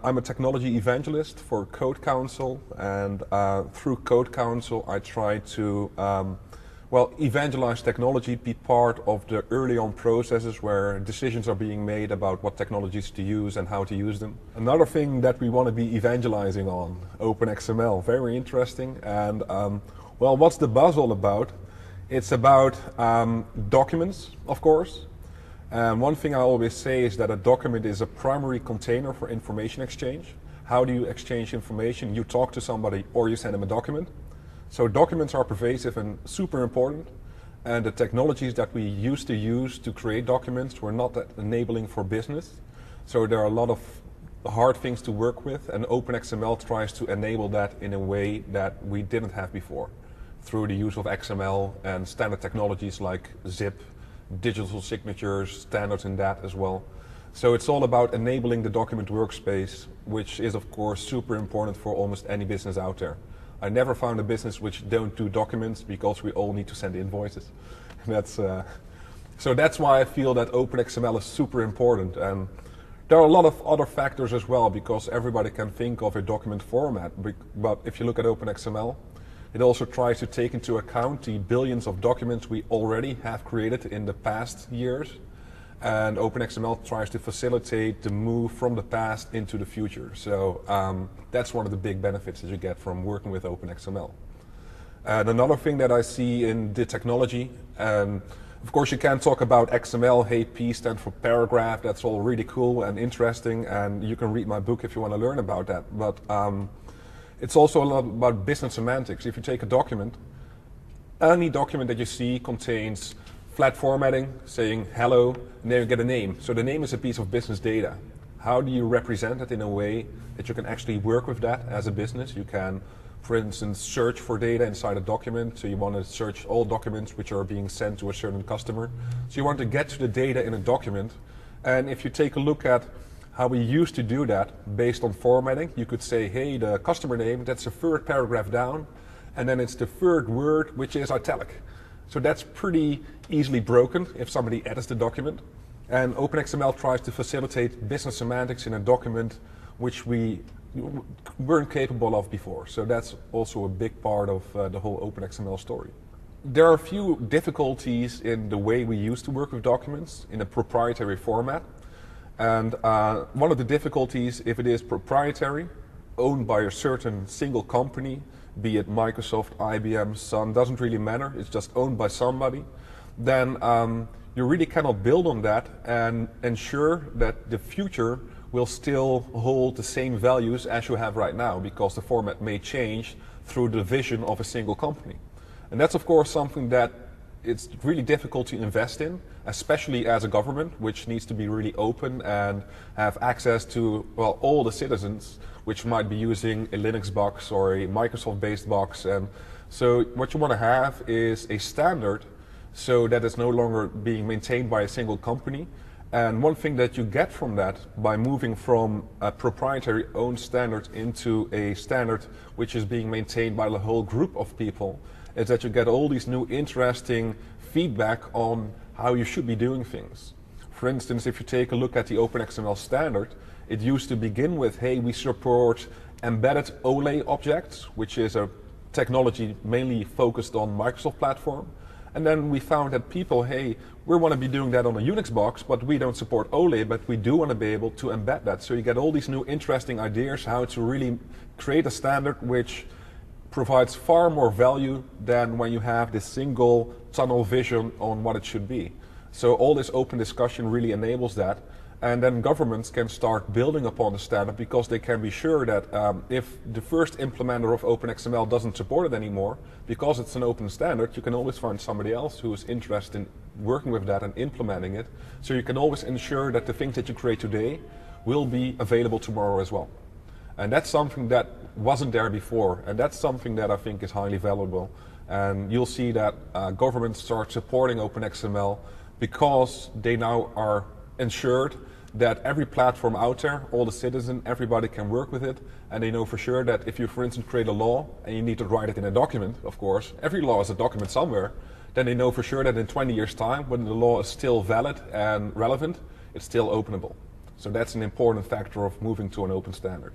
I'm a technology evangelist for Code Counsel, and through Code Counsel I try to evangelize technology, be part of the early on processes where decisions are being made about what technologies to use and how to use them. Another thing that we want to be evangelizing on, Open XML, very interesting. And what's the buzz all about? It's about documents, of course. And one thing I always say is that a document is a primary container for information exchange. How do you exchange information? You talk to somebody or you send them a document. So documents are pervasive and super important, and the technologies that we used to use to create documents were not that enabling for business. So there are a lot of hard things to work with, and Open XML tries to enable that in a way that we didn't have before, through the use of XML and standard technologies like zip, digital signatures, standards in that as well. So it's all about enabling the document workspace, which is of course super important for almost any business out there. I never found a business which don't do documents, because we all need to send invoices. So that's why I feel that Open XML is super important. And there are a lot of other factors as well, because everybody can think of a document format. But if you look at Open XML, it also tries to take into account the billions of documents we already have created in the past years. And Open XML tries to facilitate the move from the past into the future. So that's one of the big benefits that you get from working with Open XML. And another thing that I see in the technology, and of course you can talk about XML, hey, P stands for paragraph, that's all really cool and interesting, and you can read my book if you want to learn about that. But it's also a lot about business semantics. If you take a document, any document that you see contains flat formatting, saying hello, and then you get a name. So the name is a piece of business data. How do you represent it in a way that you can actually work with that as a business? You can, for instance, search for data inside a document. So you want to search all documents which are being sent to a certain customer. So you want to get to the data in a document. And if you take a look at how we used to do that based on formatting, you could say, hey, the customer name, that's the third paragraph down, and then it's the third word, which is italic. So that's pretty easily broken if somebody edits the document. And OpenXML tries to facilitate business semantics in a document which we weren't capable of before. So that's also a big part of the whole OpenXML story. There are a few difficulties in the way we used to work with documents in a proprietary format. And one of the difficulties, if it is proprietary, owned by a certain single company, be it Microsoft, IBM, Sun, doesn't really matter, it's just owned by somebody, then you really cannot build on that and ensure that the future will still hold the same values as you have right now, because the format may change through the vision of a single company. And that's of course something that it's really difficult to invest in, especially as a government, which needs to be really open and have access to, well, all the citizens, which might be using a Linux box or a Microsoft-based box. And so what you want to have is a standard so that it's no longer being maintained by a single company. And one thing that you get from that by moving from a proprietary owned standard into a standard which is being maintained by the whole group of people is that you get all these new interesting feedback on how you should be doing things. For instance, if you take a look at the OpenXML standard, it used to begin with, hey, we support embedded OLE objects, which is a technology mainly focused on Microsoft platform. And then we found that people, hey, we want to be doing that on a Unix box, but we don't support OLE, but we do want to be able to embed that. So you get all these new interesting ideas how to really create a standard which provides far more value than when you have this single tunnel vision on what it should be. So all this open discussion really enables that. And then governments can start building upon the standard because they can be sure that if the first implementer of OpenXML doesn't support it anymore, because it's an open standard, you can always find somebody else who is interested in working with that and implementing it. So you can always ensure that the things that you create today will be available tomorrow as well. And that's something that wasn't there before, and that's something that I think is highly valuable. And you'll see that governments start supporting OpenXML because they now are ensured that every platform out there, all the citizens, everybody can work with it, and they know for sure that if you, for instance, create a law and you need to write it in a document, of course, every law is a document somewhere, then they know for sure that in 20 years' time, when the law is still valid and relevant, it's still openable. So that's an important factor of moving to an open standard.